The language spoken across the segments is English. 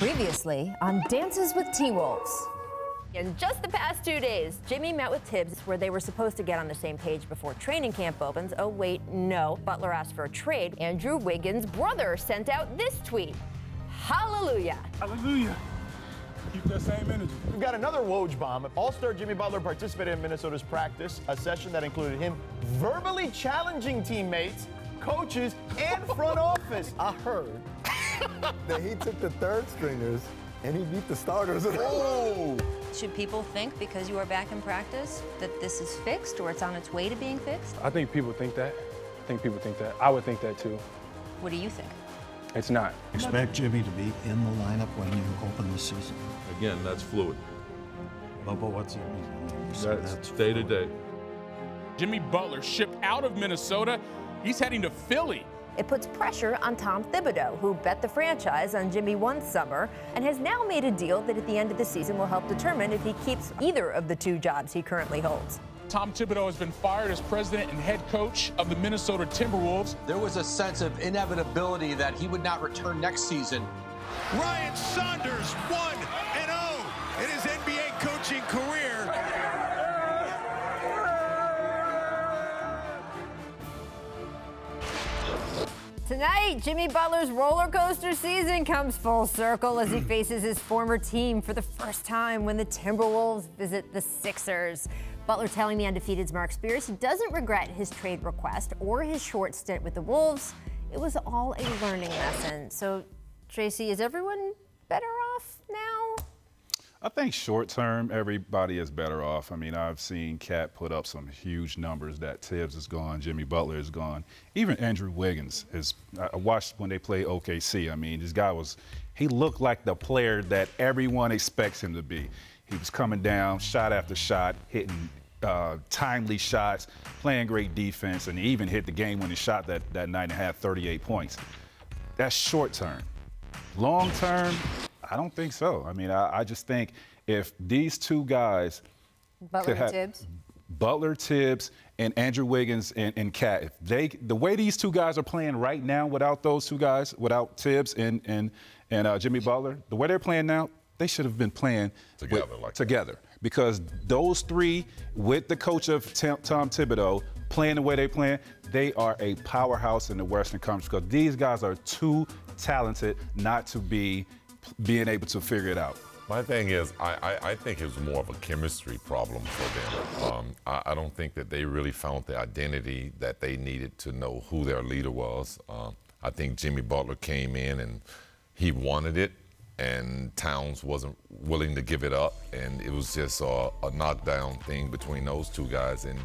Previously on Dances with T-Wolves. In just the past 2 days, Jimmy met with Tibbs where they were supposed to get on the same page before training camp opens. Oh, wait, no. Butler asked for a trade. Andrew Wiggins' brother sent out this tweet. Hallelujah. Hallelujah. Keep that same energy. We've got another Woj bomb. All-star Jimmy Butler participated in Minnesota's practice, a session that included him verbally challenging teammates, coaches, and front office. I heard that he took the third stringers and he beat the starters. Oh! Should people think because you are back in practice that this is fixed or it's on its way to being fixed? I think people think that. I would think that too. What do you think? It's not. Expect Jimmy to be in the lineup when you open the season. Again, that's fluid. But what's it mean? That's day to day. Jimmy Butler shipped out of Minnesota. He's heading to Philly. It puts pressure on Tom Thibodeau, who bet the franchise on Jimmy one summer and has now made a deal that at the end of the season will help determine if he keeps either of the two jobs he currently holds. Tom Thibodeau has been fired as president and head coach of the Minnesota Timberwolves. There was a sense of inevitability that he would not return next season. Ryan Saunders 1-0 in his NBA coaching career. Tonight, Jimmy Butler's roller coaster season comes full circle as he faces his former team for the first time when the Timberwolves visit the Sixers. Butler telling the Undefeated's Mark Spears he doesn't regret his trade request or his short stint with the Wolves. It was all a learning lesson. So, Tracy, is everyone better off now? I think short term, everybody is better off. I mean, I've seen Cat put up some huge numbers that Tibbs is gone, Jimmy Butler is gone. Even Andrew Wiggins I watched when they played OKC. I mean, this guy he looked like the player that everyone expects him to be. He was coming down, shot after shot, hitting timely shots, playing great defense, and he even hit the game-winning shot that night and had 38 points. That's short term. Long term, I don't think so. I mean, I just think if these two guys, Butler and Tibbs, Butler, Tibbs, and Andrew Wiggins and Cat, if the way these two guys are playing right now without those two guys, without Tibbs and Jimmy Butler, the way they're playing now, they should have been playing together. Because those three, with the coach of Tom Thibodeau, playing the way they're playing, they are a powerhouse in the Western Conference because these guys are too talented not to be being able to figure it out. My thing is, I think it was more of a chemistry problem for them. I don't think that they really found the identity that they needed to know who their leader was. I think Jimmy Butler came in and he wanted it, and Towns wasn't willing to give it up, and it was just a knockdown thing between those two guys. And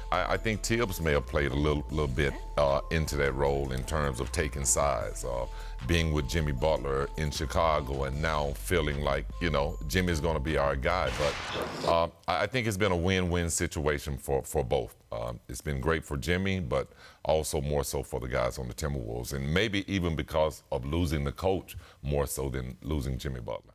I think Tibbs may have played a little bit into that role in terms of taking sides, being with Jimmy Butler in Chicago and now feeling like, you know, Jimmy's going to be our guy. But I think it's been a win-win situation for both. It's been great for Jimmy, but also more so for the guys on the Timberwolves, and maybe even because of losing the coach more so than losing Jimmy Butler.